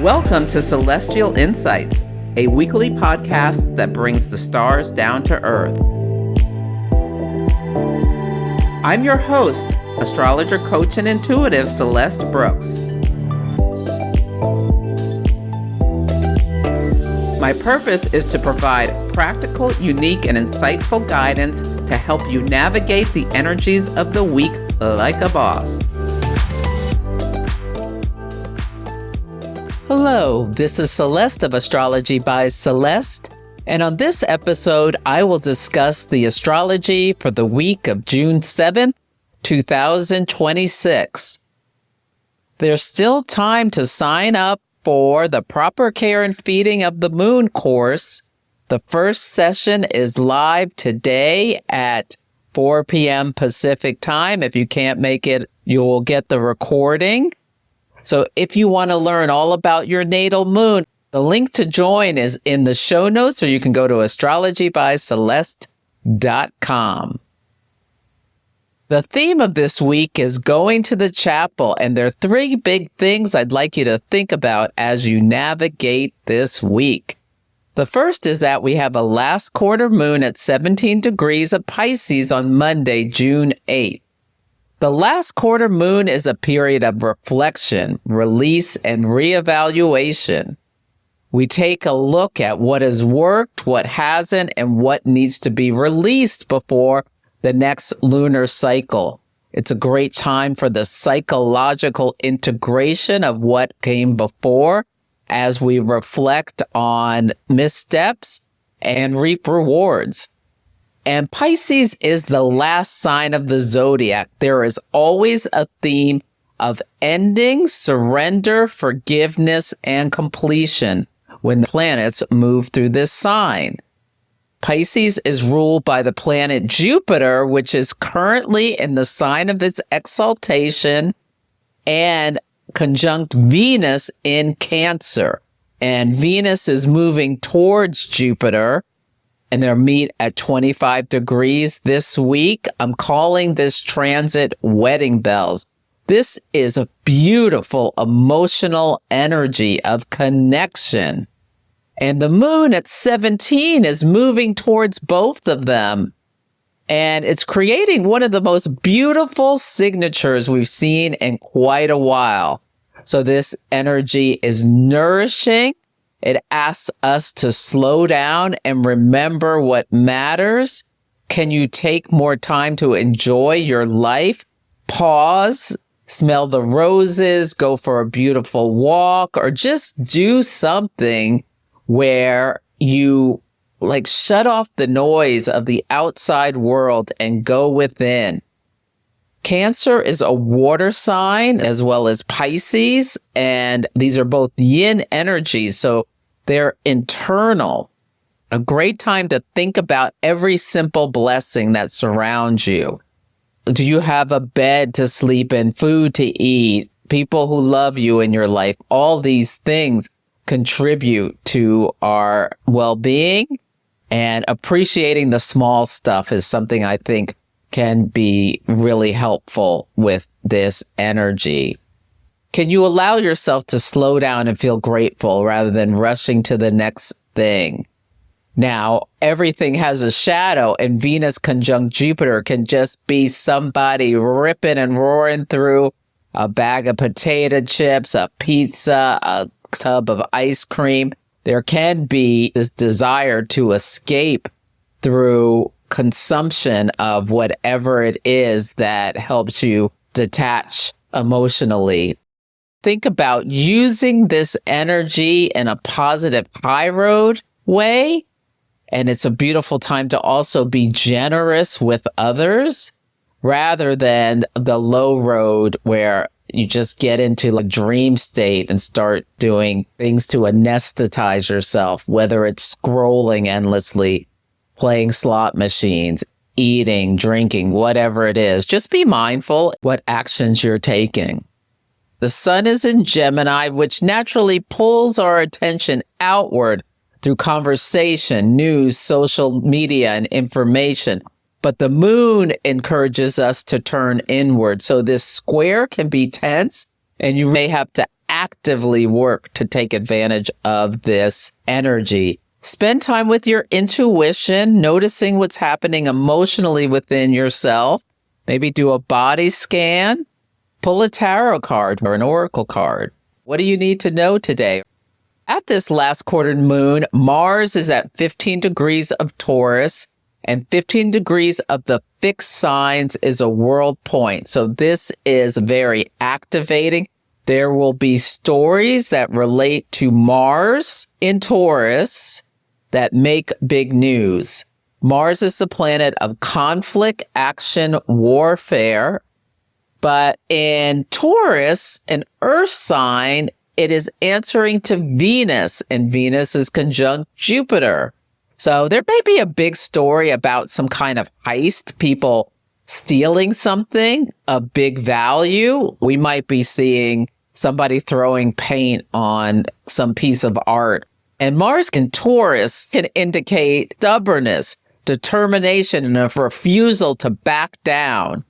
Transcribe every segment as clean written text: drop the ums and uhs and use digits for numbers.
Welcome to Celestial Insights, a weekly podcast that brings the stars down to earth. I'm your host, astrologer, coach, and intuitive Celeste Brooks. My purpose is to provide practical, unique, and insightful guidance to help you navigate the energies of the week like a boss. Hello, this is Celeste of Astrology by Celeste, and on this episode, I will discuss the astrology for the week of June 7th, 2026. There's still time to sign up for the Proper Care and Feeding of the Moon course. The first session is live today at 4 p.m. Pacific time. If you can't make it, you will get the recording. So if you want to learn all about your natal moon, the link to join is in the show notes, or you can go to astrologybyceleste.com. The theme of this week is going to the chapel, and there are three big things I'd like you to think about as you navigate this week. The first is that we have a last quarter moon at 17 degrees of Pisces on Monday, June 8th. The last quarter moon is a period of reflection, release, and reevaluation. We take a look at what has worked, what hasn't, and what needs to be released before the next lunar cycle. It's a great time for the psychological integration of what came before as we reflect on missteps and reap rewards. And Pisces is the last sign of the zodiac. There is always a theme of ending, surrender, forgiveness, and completion when the planets move through this sign. Pisces is ruled by the planet Jupiter, which is currently in the sign of its exaltation and conjunct Venus in Cancer. And Venus is moving towards Jupiter, and they'll meet at 25 degrees this week. I'm calling this transit wedding bells. This is a beautiful emotional energy of connection. And the moon at 17 is moving towards both of them. And it's creating one of the most beautiful signatures we've seen in quite a while. So this energy is nourishing. It asks us to slow down and remember what matters. Can you take more time to enjoy your life? Pause, smell the roses, go for a beautiful walk, or just do something where you shut off the noise of the outside world and go within. Cancer is a water sign as well as Pisces, and these are both yin energies, so they're internal. A great time to think about every simple blessing that surrounds you. Do you have a bed to sleep in, food to eat, people who love you in your life? All these things contribute to our well-being, and appreciating the small stuff is something I think can be really helpful with this energy. Can you allow yourself to slow down and feel grateful rather than rushing to the next thing? Now, everything has a shadow, and Venus conjunct Jupiter can just be somebody ripping and roaring through a bag of potato chips, a pizza, a tub of ice cream. There can be this desire to escape through consumption of whatever it is that helps you detach emotionally. Think about using this energy in a positive high road way. And it's a beautiful time to also be generous with others rather than the low road where you just get into a dream state and start doing things to anesthetize yourself, whether it's scrolling endlessly, playing slot machines, eating, drinking, whatever it is. Just be mindful what actions you're taking. The sun is in Gemini, which naturally pulls our attention outward through conversation, news, social media, and information. But the moon encourages us to turn inward. So this square can be tense, and you may have to actively work to take advantage of this energy. Spend time with your intuition, noticing what's happening emotionally within yourself. Maybe do a body scan, pull a tarot card or an oracle card. What do you need to know today? At this last quarter moon, Mars is at 15 degrees of Taurus, and 15 degrees of the fixed signs is a world point. So this is very activating. There will be stories that relate to Mars in Taurus that make big news. Mars is the planet of conflict, action, warfare. But in Taurus, an earth sign, it is answering to Venus, and Venus is conjunct Jupiter. So there may be a big story about some kind of heist, people stealing something, a big value. We might be seeing somebody throwing paint on some piece of art. And Mars in Taurus can indicate stubbornness, determination, and a refusal to back down.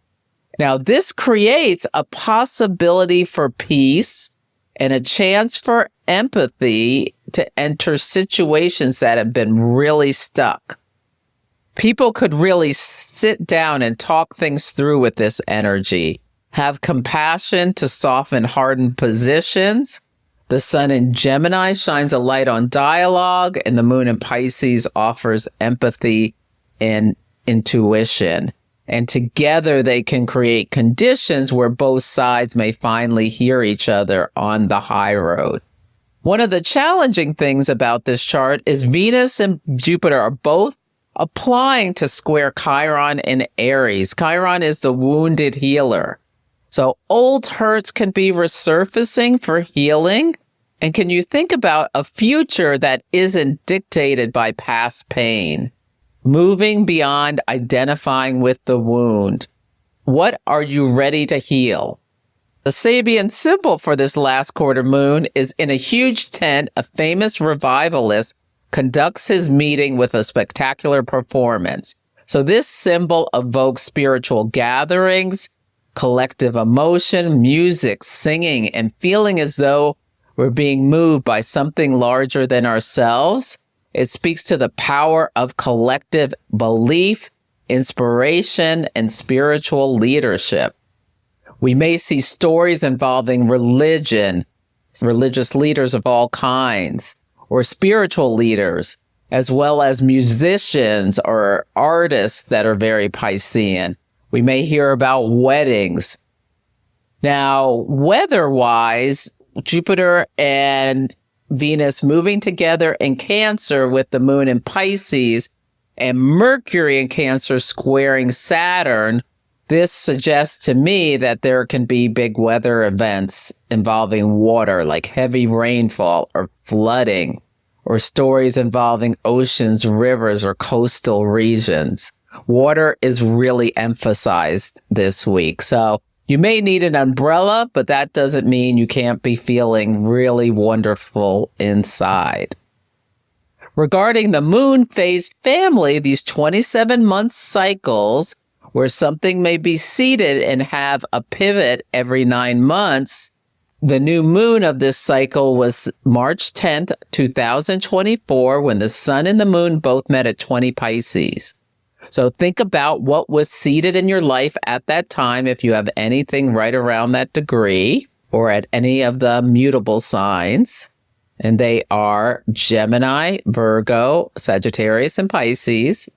Now, this creates a possibility for peace and a chance for empathy to enter situations that have been really stuck. People could really sit down and talk things through with this energy, have compassion to soften hardened positions. The sun in Gemini shines a light on dialogue, and the moon in Pisces offers empathy and intuition. And together they can create conditions where both sides may finally hear each other on the high road. One of the challenging things about this chart is Venus and Jupiter are both applying to square Chiron in Aries. Chiron is the wounded healer. So old hurts can be resurfacing for healing. And can you think about a future that isn't dictated by past pain? Moving beyond identifying with the wound. What are you ready to heal? The Sabian symbol for this last quarter moon is in a huge tent. A famous revivalist conducts his meeting with a spectacular performance. So this symbol evokes spiritual gatherings, collective emotion, music, singing, and feeling as though we're being moved by something larger than ourselves. It speaks to the power of collective belief, inspiration, and spiritual leadership. We may see stories involving religion, religious leaders of all kinds, or spiritual leaders, as well as musicians or artists that are very Piscean. We may hear about weddings. Now, weather-wise, Jupiter and Venus moving together in Cancer with the moon in Pisces and Mercury in Cancer squaring Saturn. This suggests to me that there can be big weather events involving water, like heavy rainfall or flooding, or stories involving oceans, rivers, or coastal regions. Water is really emphasized this week. So you may need an umbrella, but that doesn't mean you can't be feeling really wonderful inside. Regarding the moon phase family, these 27-month cycles where something may be seated and have a pivot every 9 months, the new moon of this cycle was March 10th, 2024, when the sun and the moon both met at 20 Pisces. So think about what was seated in your life at that time, if you have anything right around that degree, or at any of the mutable signs. And they are Gemini, Virgo, Sagittarius, and Pisces.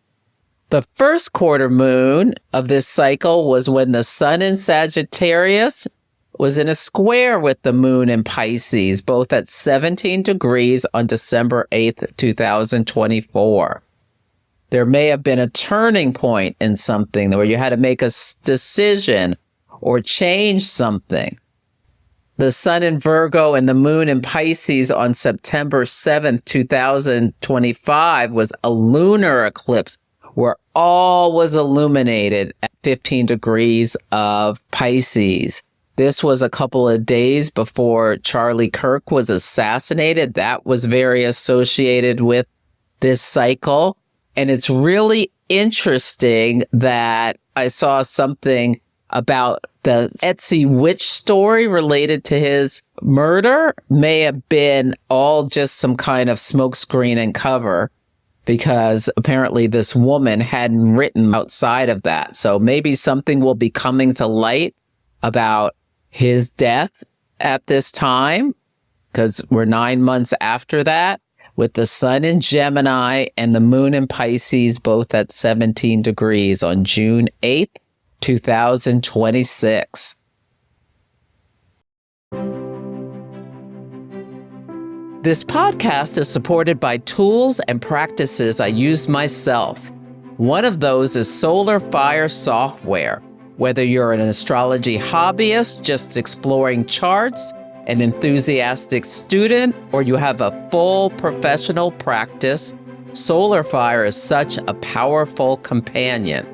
The first quarter moon of this cycle was when the sun in Sagittarius was in a square with the moon in Pisces, both at 17 degrees on December 8th, 2024. There may have been a turning point in something where you had to make a decision or change something. The sun in Virgo and the moon in Pisces on September 7th, 2025 was a lunar eclipse where all was illuminated at 15 degrees of Pisces. This was a couple of days before Charlie Kirk was assassinated. That was very associated with this cycle. And it's really interesting that I saw something about the Etsy witch story related to his murder may have been all just some kind of smokescreen and cover, because apparently this woman hadn't written outside of that. So maybe something will be coming to light about his death at this time, because we're 9 months after that, with the sun in Gemini and the moon in Pisces, both at 17 degrees on June 8th, 2026. This podcast is supported by tools and practices I use myself. One of those is Solar Fire software. Whether you're an astrology hobbyist just exploring charts, an enthusiastic student, or you have a full professional practice, Solar Fire is such a powerful companion.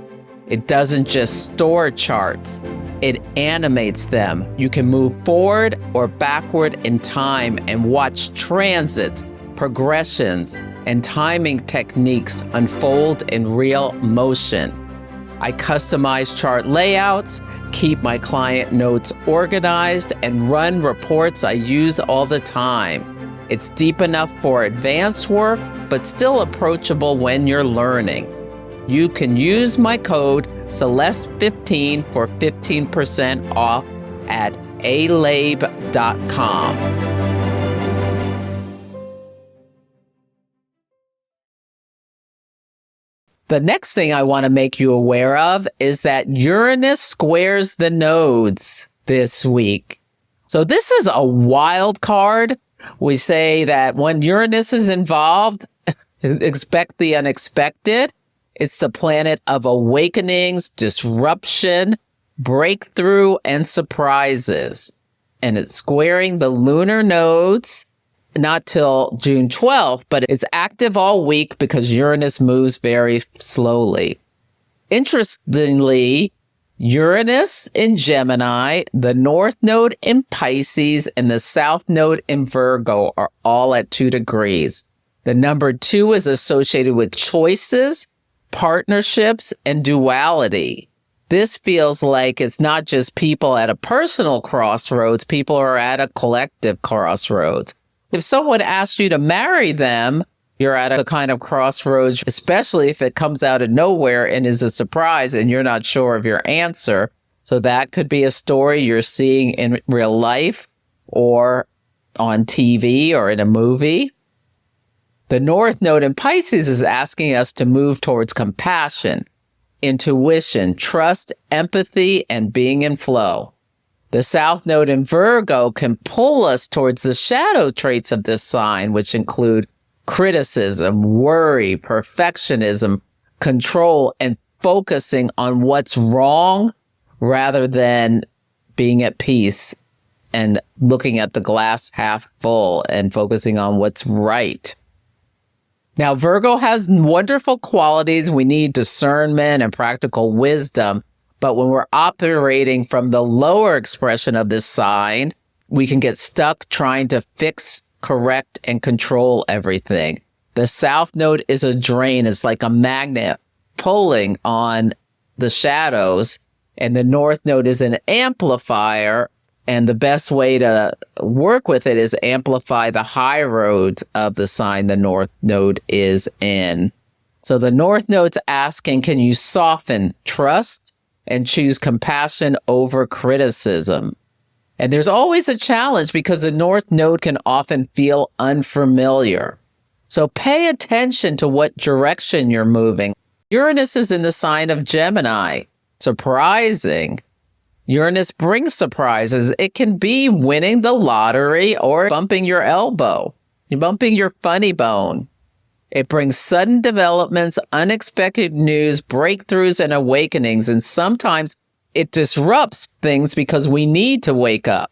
It doesn't just store charts, it animates them. You can move forward or backward in time and watch transits, progressions, and timing techniques unfold in real motion. I customize chart layouts, keep my client notes organized, and run reports I use all the time. It's deep enough for advanced work, but still approachable when you're learning. You can use my code Celeste15 for 15% off at alabe.com. The next thing I want to make you aware of is that Uranus squares the nodes this week. So this is a wild card. We say that when Uranus is involved, expect the unexpected. It's the planet of awakenings, disruption, breakthrough, and surprises. And it's squaring the lunar nodes, not till June 12th, but it's active all week because Uranus moves very slowly. Interestingly, Uranus in Gemini, the North Node in Pisces, and the South Node in Virgo are all at 2 degrees. The number 2 is associated with choices, partnerships, and duality. This feels like it's not just people at a personal crossroads, people are at a collective crossroads. If someone asks you to marry them, you're at a kind of crossroads, especially if it comes out of nowhere and is a surprise and you're not sure of your answer. So that could be a story you're seeing in real life or on TV or in a movie. The North Node in Pisces is asking us to move towards compassion, intuition, trust, empathy, and being in flow. The South Node in Virgo can pull us towards the shadow traits of this sign, which include criticism, worry, perfectionism, control, and focusing on what's wrong rather than being at peace and looking at the glass half full and focusing on what's right. Now, Virgo has wonderful qualities. We need discernment and practical wisdom. But when we're operating from the lower expression of this sign, we can get stuck trying to fix, correct, and control everything. The South Node is a drain. It's like a magnet pulling on the shadows. And the North Node is an amplifier. And the best way to work with it is amplify the high roads of the sign the North Node is in. So the North Node's asking, can you soften trust and choose compassion over criticism? And there's always a challenge because the North Node can often feel unfamiliar. So pay attention to what direction you're moving. Uranus is in the sign of Gemini. Surprising. Uranus brings surprises. It can be winning the lottery or bumping your elbow, bumping your funny bone. It brings sudden developments, unexpected news, breakthroughs, and awakenings. And sometimes it disrupts things because we need to wake up.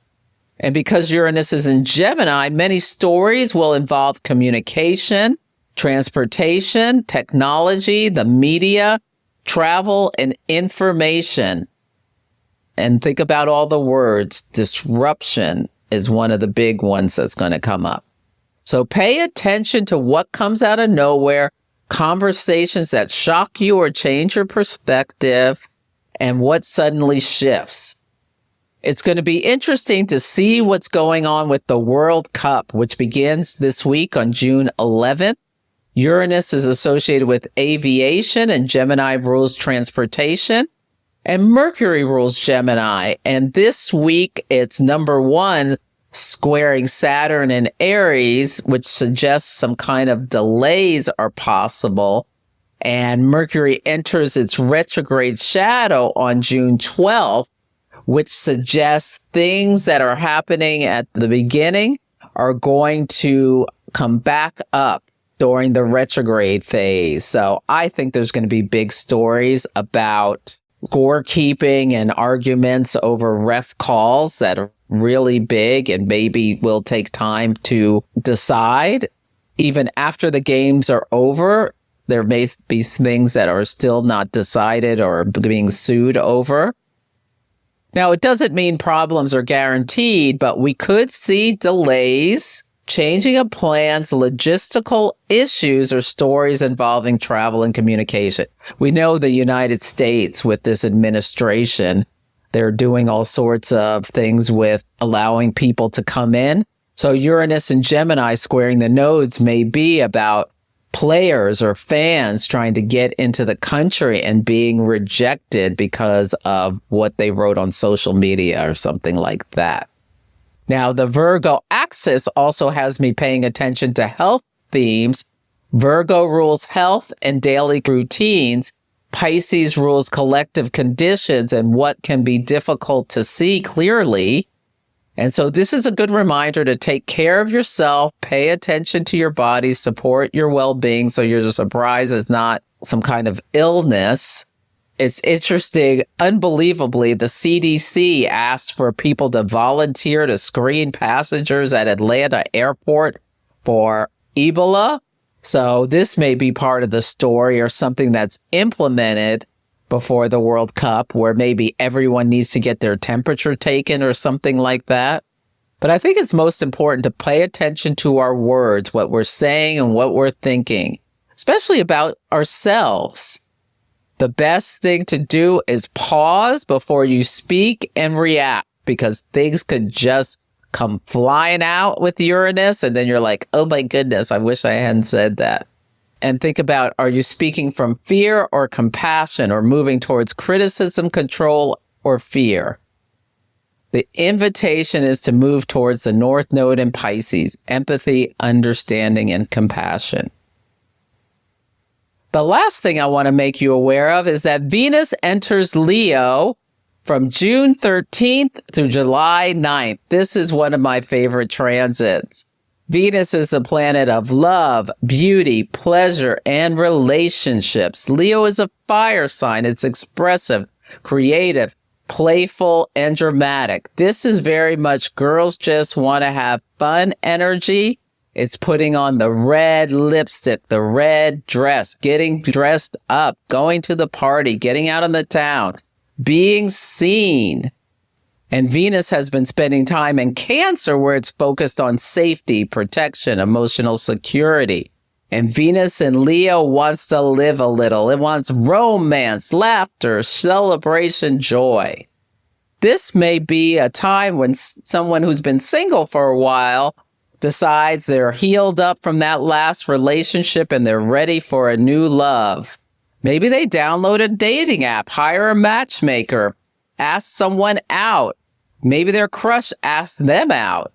And because Uranus is in Gemini, many stories will involve communication, transportation, technology, the media, travel, and information. And think about all the words. Disruption is one of the big ones that's going to come up. So pay attention to what comes out of nowhere, conversations that shock you or change your perspective, and what suddenly shifts. It's going to be interesting to see what's going on with the World Cup, which begins this week on June 11th. Uranus is associated with aviation, and Gemini rules transportation, and Mercury rules Gemini. And this week, it's number one squaring Saturn and Aries, which suggests some kind of delays are possible. And Mercury enters its retrograde shadow on June 12th, which suggests things that are happening at the beginning are going to come back up during the retrograde phase. So I think there's going to be big stories about scorekeeping and arguments over ref calls that are really big and maybe will take time to decide. Even after the games are over, there may be things that are still not decided or being sued over. Now, it doesn't mean problems are guaranteed, but we could see delays, changing of plans, logistical issues, or stories involving travel and communication. We know the United States with this administration, they're doing all sorts of things with allowing people to come in. So Uranus and Gemini squaring the nodes may be about players or fans trying to get into the country and being rejected because of what they wrote on social media or something like that. Now, the Virgo axis also has me paying attention to health themes. Virgo rules health and daily routines. Pisces rules collective conditions and what can be difficult to see clearly. And so this is a good reminder to take care of yourself, pay attention to your body, support your well-being so your surprise is not some kind of illness. It's interesting, unbelievably, the CDC asked for people to volunteer to screen passengers at Atlanta airport for Ebola. So this may be part of the story or something that's implemented before the World Cup, where maybe everyone needs to get their temperature taken or something like that. But I think it's most important to pay attention to our words, what we're saying and what we're thinking, especially about ourselves. The best thing to do is pause before you speak and react, because things could just come flying out with Uranus. And then you're like, oh my goodness, I wish I hadn't said that. And think about, are you speaking from fear or compassion, or moving towards criticism, control, or fear? The invitation is to move towards the North Node in Pisces, empathy, understanding, and compassion. The last thing I want to make you aware of is that Venus enters Leo from June 13th through July 9th. This is one of my favorite transits. Venus is the planet of love, beauty, pleasure, and relationships. Leo is a fire sign. It's expressive, creative, playful, and dramatic. This is very much girls just want to have fun energy. It's putting on the red lipstick, the red dress, getting dressed up, going to the party, getting out in the town, being seen. And Venus has been spending time in Cancer, where it's focused on safety, protection, emotional security. And Venus in Leo wants to live a little. It wants romance, laughter, celebration, joy. This may be a time when someone who's been single for a while decides they're healed up from that last relationship and they're ready for a new love. Maybe they download a dating app, hire a matchmaker, ask someone out. Maybe their crush asks them out.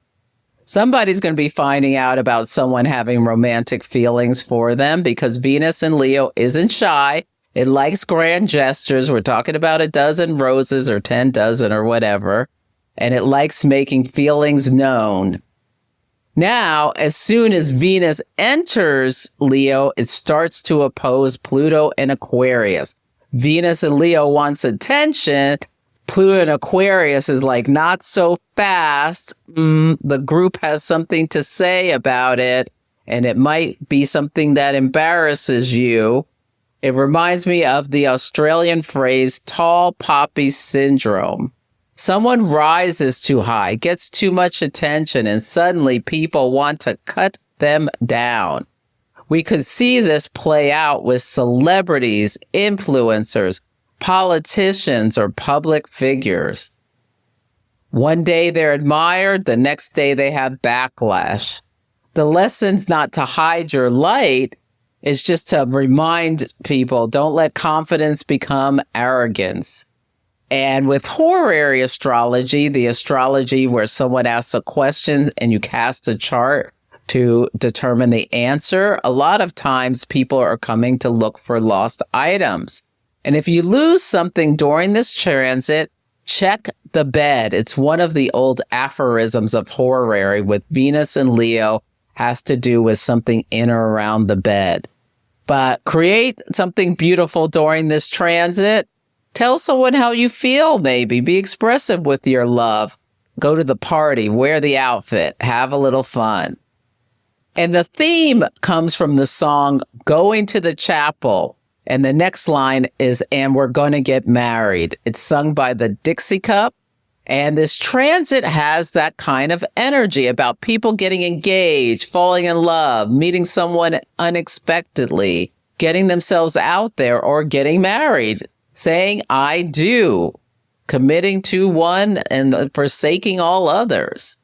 Somebody's going to be finding out about someone having romantic feelings for them, because Venus in Leo isn't shy. It likes grand gestures. We're talking about a dozen roses or 10 dozen or whatever. And it likes making feelings known. Now, as soon as Venus enters Leo, it starts to oppose Pluto and Aquarius. Venus in Leo wants attention. Pluto in Aquarius is like, not so fast. The group has something to say about it, and it might be something that embarrasses you. It reminds me of the Australian phrase, tall poppy syndrome. Someone rises too high, gets too much attention, and suddenly people want to cut them down. We could see this play out with celebrities, influencers, politicians or public figures. One day they're admired, the next day they have backlash. The lesson's not to hide your light, it's just to remind people, don't let confidence become arrogance. And with horary astrology, the astrology where someone asks a question and you cast a chart to determine the answer, a lot of times people are coming to look for lost items. And if you lose something during this transit, check the bed. It's one of the old aphorisms of horary with Venus and Leo, has to do with something in or around the bed. But create something beautiful during this transit. Tell someone how you feel, maybe. Be expressive with your love. Go to the party, wear the outfit, have a little fun. And the theme comes from the song Going to the Chapel. And the next line is, and we're going to get married. It's sung by the Dixie Cup. And this transit has that kind of energy about people getting engaged, falling in love, meeting someone unexpectedly, getting themselves out there, or getting married, saying, I do, committing to one and forsaking all others.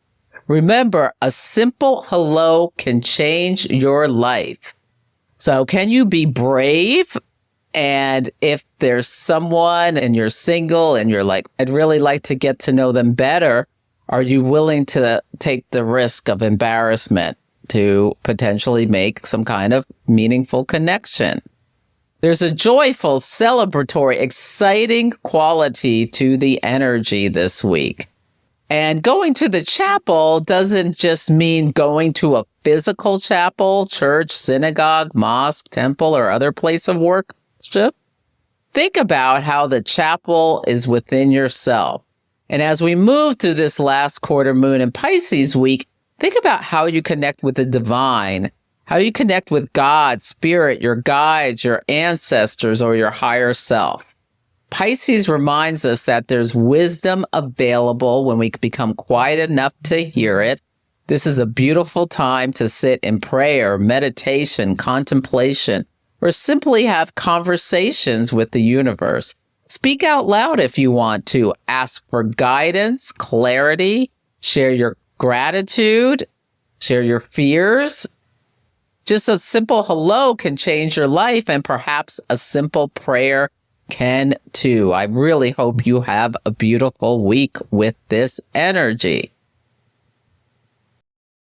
Remember, a simple hello can change your life. So can you be brave? And if there's someone and you're single and you're like, I'd really like to get to know them better, are you willing to take the risk of embarrassment to potentially make some kind of meaningful connection? There's a joyful, celebratory, exciting quality to the energy this week. And going to the chapel doesn't just mean going to a physical chapel, church, synagogue, mosque, temple, or other place of worship. Think about how the chapel is within yourself. And as we move through this last quarter moon in Pisces week, think about how you connect with the divine, how you connect with God, spirit, your guides, your ancestors, or your higher self. Pisces reminds us that there's wisdom available when we become quiet enough to hear it. This is a beautiful time to sit in prayer, meditation, contemplation, or simply have conversations with the universe. Speak out loud if you want to. Ask for guidance, clarity, share your gratitude, share your fears. Just a simple hello can change your life, and perhaps a simple prayer can too. I really hope you have a beautiful week with this energy.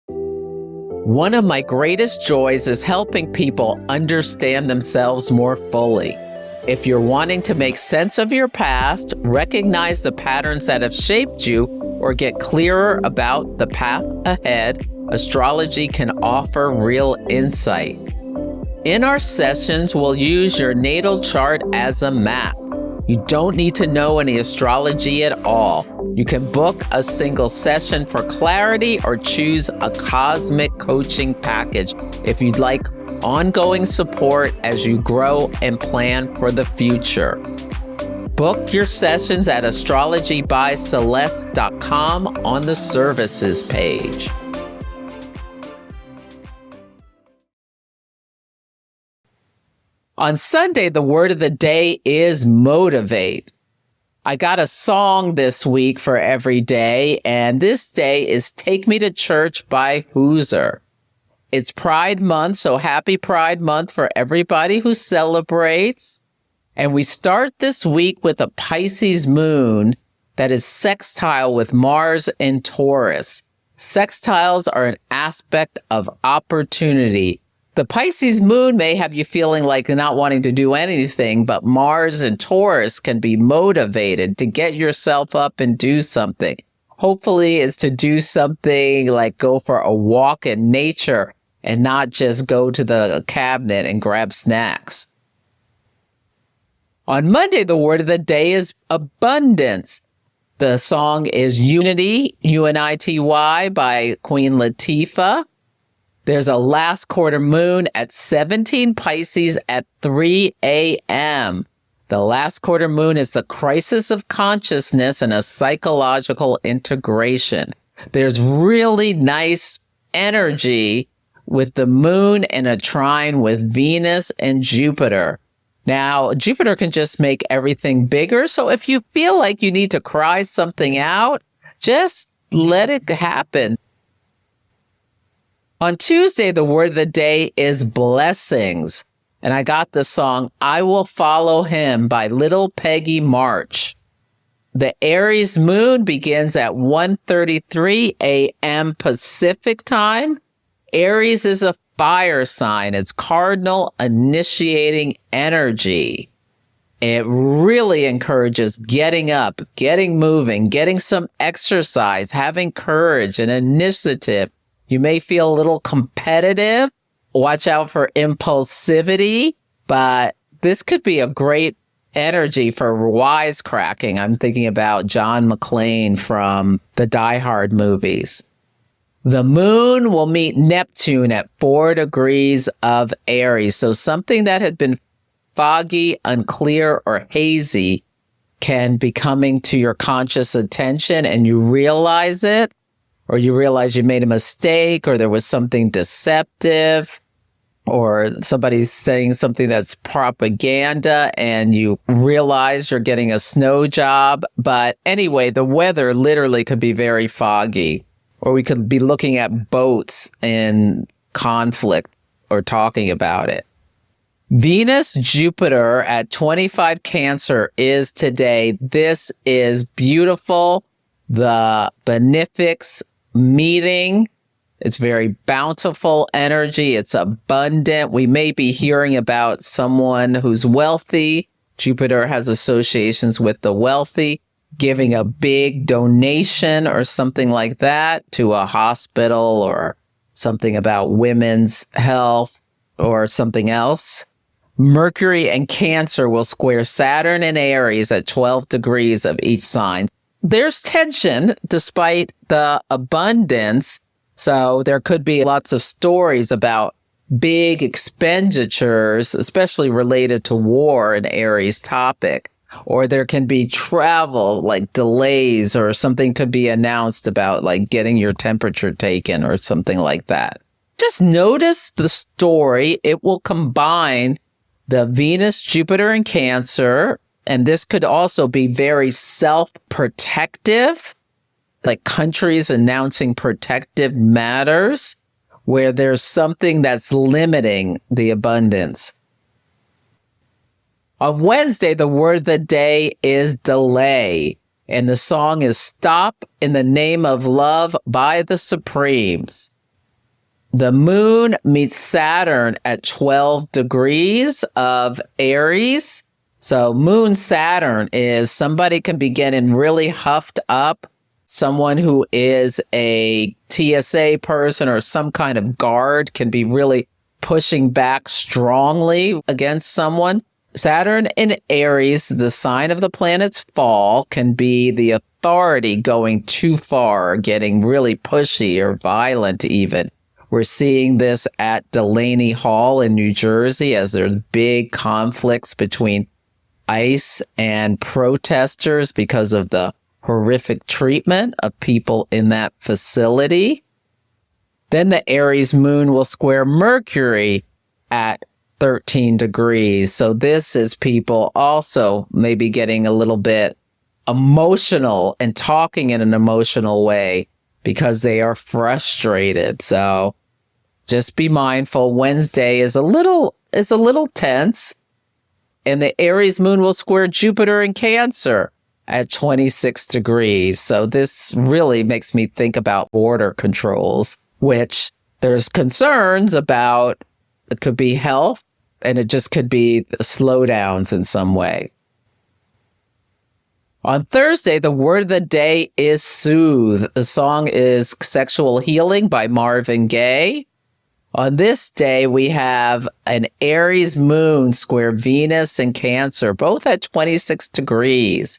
One of my greatest joys is helping people understand themselves more fully. If you're wanting to make sense of your past, recognize the patterns that have shaped you, or get clearer about the path ahead, astrology can offer real insight. In our sessions, we'll use your natal chart as a map. You don't need to know any astrology at all. You can book a single session for clarity or choose a cosmic coaching package if you'd like ongoing support as you grow and plan for the future. Book your sessions at astrologybyceleste.com on the services page. On Sunday, the word of the day is motivate. I got a song this week for every day, and this day is Take Me to Church by Hoosier. It's Pride Month, so happy Pride Month for everybody who celebrates. And we start this week with a Pisces moon that is sextile with Mars in Taurus. Sextiles are an aspect of opportunity. The Pisces moon may have you feeling like not wanting to do anything, but Mars and Taurus can be motivated to get yourself up and do something. Hopefully it's to do something like go for a walk in nature and not just go to the cabinet and grab snacks. On Monday, the word of the day is abundance. The song is Unity, U-N-I-T-Y by Queen Latifah. There's a last quarter moon at 17 Pisces at 3 a.m. The last quarter moon is the crisis of consciousness and a psychological integration. There's really nice energy with the moon in a trine with Venus and Jupiter. Now, Jupiter can just make everything bigger. So if you feel like you need to cry something out, just let it happen. On Tuesday, the word of the day is blessings. And I got the song, I Will Follow Him by Little Peggy March. The Aries Moon begins at 1:33 a.m. Pacific time. Aries is a fire sign. It's cardinal initiating energy. It really encourages getting up, getting moving, getting some exercise, having courage and initiative. You may feel a little competitive. Watch out for impulsivity, but this could be a great energy for wisecracking. I'm thinking about John McClane from the Die Hard movies. The moon will meet Neptune at 4 degrees of Aries. So something that had been foggy, unclear, or hazy can be coming to your conscious attention and you realize it, or you realize you made a mistake, or there was something deceptive, or somebody's saying something that's propaganda and you realize you're getting a snow job. But anyway, the weather literally could be very foggy, or we could be looking at boats in conflict or talking about it. Venus, Jupiter at 25 Cancer is today. This is beautiful. The benefics meeting. It's very bountiful energy. It's abundant. We may be hearing about someone who's wealthy. Jupiter has associations with the wealthy, giving a big donation or something like that to a hospital or something about women's health or something else. Mercury and Cancer will square Saturn and Aries at 12 degrees of each sign. There's tension despite the abundance. So there could be lots of stories about big expenditures, especially related to war and Aries topic. Or there can be travel, like delays, or something could be announced about like getting your temperature taken or something like that. Just notice the story. It will combine the Venus, Jupiter, and Cancer. And this could also be very self-protective, like countries announcing protective matters where there's something that's limiting the abundance. On Wednesday, the word of the day is delay. And the song is Stop in the Name of Love by the Supremes. The moon meets Saturn at 12 degrees of Aries. So moon Saturn is somebody can be getting really huffed up. Someone who is a TSA person or some kind of guard can be really pushing back strongly against someone. Saturn in Aries, the sign of the planet's fall, can be the authority going too far, getting really pushy or violent even. We're seeing this at Delaney Hall in New Jersey as there's big conflicts between ICE and protesters because of the horrific treatment of people in that facility. Then the Aries moon will square Mercury at 13 degrees. So this is people also maybe getting a little bit emotional and talking in an emotional way because they are frustrated. So just be mindful. Wednesday is a little tense. And the Aries moon will square Jupiter in Cancer at 26 degrees. So this really makes me think about border controls, which there's concerns about. It could be health, and it just could be slowdowns in some way. On Thursday, the word of the day is soothe. The song is Sexual Healing by Marvin Gaye. On this day, we have an Aries moon square Venus and Cancer, both at 26 degrees.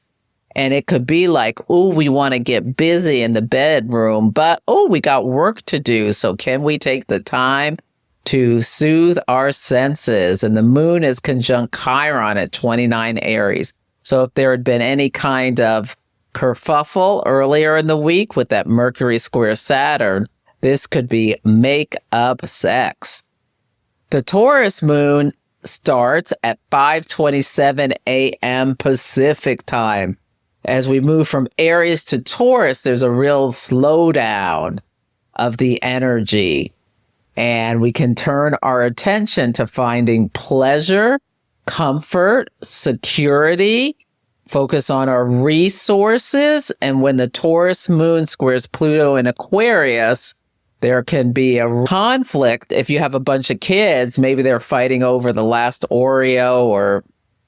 And it could be like, oh, we want to get busy in the bedroom, but, oh, we got work to do. So can we take the time to soothe our senses? And the moon is conjunct Chiron at 29 Aries. So if there had been any kind of kerfuffle earlier in the week with that Mercury square Saturn, this could be make up sex. The Taurus moon starts at 5:27 a.m. Pacific time. As we move from Aries to Taurus, there's a real slowdown of the energy. And we can turn our attention to finding pleasure, comfort, security, focus on our resources. And when the Taurus moon squares Pluto in Aquarius, there can be a conflict. If you have a bunch of kids, maybe they're fighting over the last Oreo or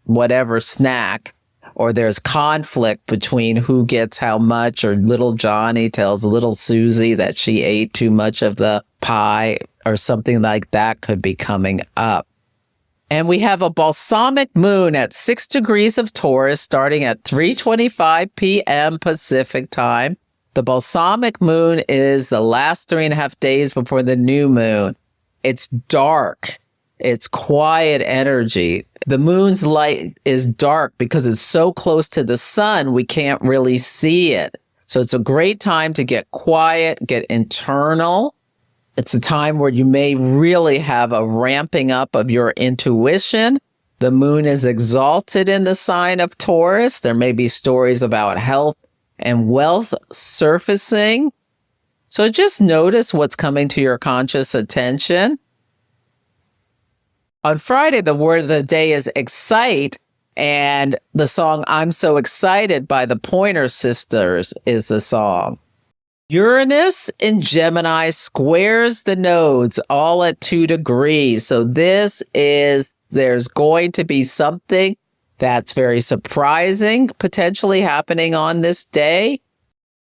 whatever snack, or there's conflict between who gets how much, or little Johnny tells little Susie that she ate too much of the pie, or something like that could be coming up. And we have a balsamic moon at 6 degrees of Taurus starting at 3:25 p.m. Pacific time. The balsamic moon is the last 3.5 days before the new moon. It's dark. It's quiet energy. The moon's light is dark because it's so close to the sun, we can't really see it. So it's a great time to get quiet, get internal. It's a time where you may really have a ramping up of your intuition. The moon is exalted in the sign of Taurus. There may be stories about health and wealth surfacing. So just notice what's coming to your conscious attention. On Friday, the word of the day is excite, and the song I'm So Excited by the Pointer Sisters is the song. Uranus in Gemini squares the nodes all at 2 degrees. So there's going to be something that's very surprising potentially happening on this day.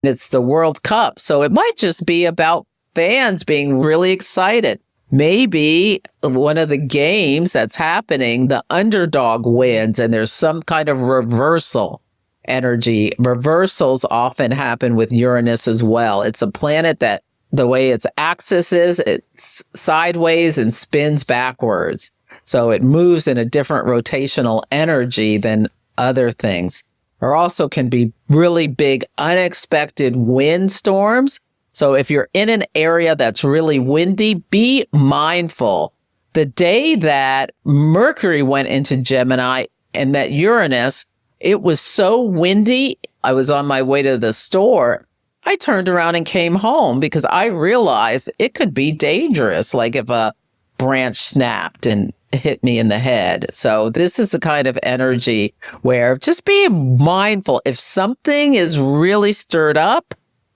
It's the World Cup. So it might just be about fans being really excited. Maybe one of the games that's happening, the underdog wins and there's some kind of reversal energy. Reversals often happen with Uranus as well. It's a planet that the way its axis is, it's sideways and spins backwards. So it moves in a different rotational energy than other things. There also can be really big unexpected windstorms. So if you're in an area that's really windy, be mindful. The day that Mercury went into Gemini and met Uranus, it was so windy. I was on my way to the store. I turned around and came home because I realized it could be dangerous, like if a branch snapped and hit me in the head. So this is the kind of energy where just be mindful. If something is really stirred up,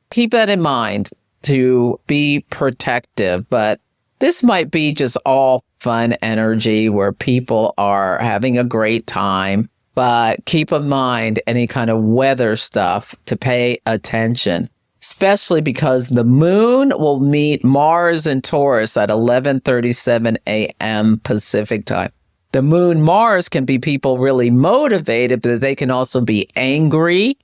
keep that in mind to be protective. But this might be just all fun energy where people are having a great time. But keep in mind any kind of weather stuff to pay attention, especially because the moon will meet Mars in Taurus at 11:37 a.m. Pacific time. The moon Mars can be people really motivated, but they can also be angry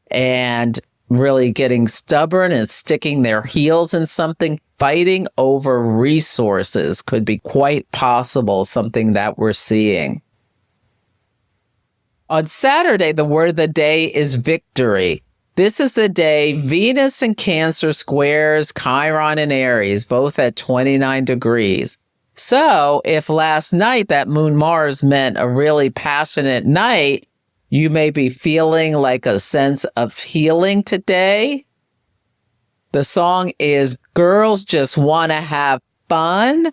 and really getting stubborn and sticking their heels in something. Fighting over resources could be quite possible, something that we're seeing. On Saturday, the word of the day is victory. This is the day Venus and Cancer squares Chiron and Aries, both at 29 degrees. So if last night that Moon Mars meant a really passionate night, you may be feeling like a sense of healing today. The song is Girls Just Want to Have Fun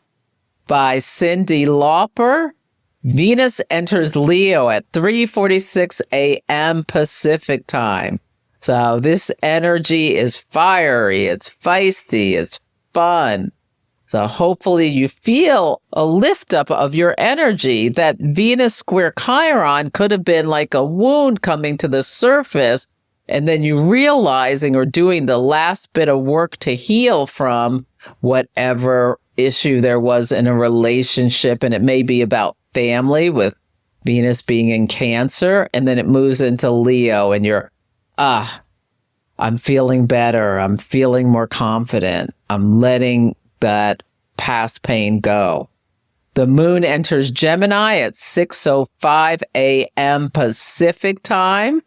by Cyndi Lauper. Venus enters Leo at 3:46 a.m. Pacific time. So this energy is fiery, it's feisty, it's fun. So hopefully you feel a lift up of your energy. That Venus square Chiron could have been like a wound coming to the surface, and then you realizing or doing the last bit of work to heal from whatever issue there was in a relationship. And it may be about family with Venus being in Cancer, and then it moves into Leo and you're, I'm feeling better. I'm feeling more confident. I'm letting that past pain go. The moon enters Gemini at 6:05 a.m. Pacific time.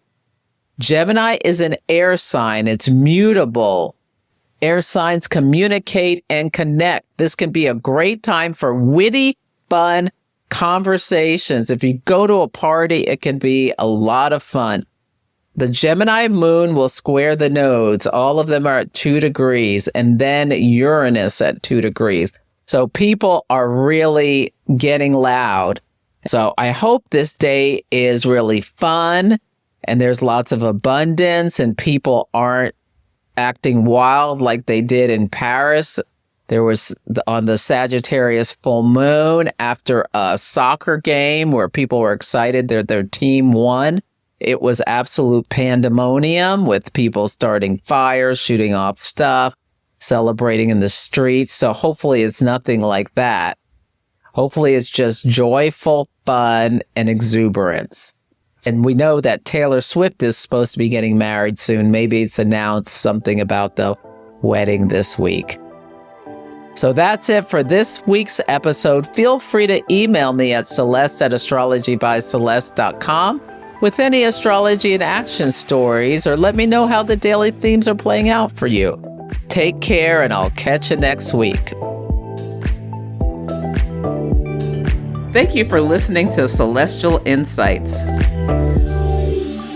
Gemini is an air sign. It's mutable. Air signs communicate and connect. This can be a great time for witty, fun conversations. If you go to a party, it can be a lot of fun. The Gemini moon will square the nodes. All of them are at 2 degrees, and then Uranus at 2 degrees. So people are really getting loud. So I hope this day is really fun and there's lots of abundance and people aren't acting wild like they did in Paris. There was on the Sagittarius full moon after a soccer game where people were excited that their team won. It was absolute pandemonium with people starting fires, shooting off stuff, celebrating in the streets. So hopefully it's nothing like that. Hopefully it's just joyful fun and exuberance. And we know that Taylor Swift is supposed to be getting married soon. Maybe it's announced something about the wedding this week. So that's it for this week's episode. Feel free to email me at celeste@astrologybyceleste.com with any astrology and action stories, or let me know how the daily themes are playing out for you. Take care, and I'll catch you next week. Thank you for listening to Celestial Insights.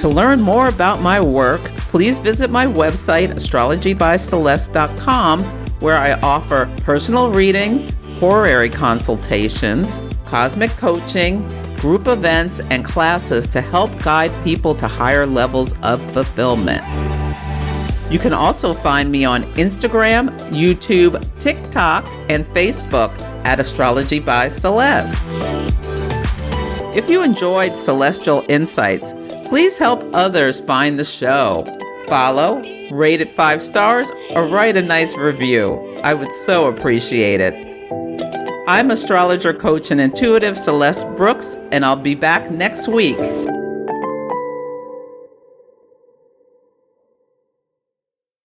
To learn more about my work, please visit my website, astrologybyceleste.com, where I offer personal readings, horary consultations, cosmic coaching, group events, and classes to help guide people to higher levels of fulfillment. You can also find me on Instagram, YouTube, TikTok, and Facebook at Astrology by Celeste. If you enjoyed Celestial Insights, please help others find the show. Follow, rate it 5 stars, or write a nice review. I would so appreciate it. I'm astrologer, coach, and intuitive Celeste Brooks, and I'll be back next week.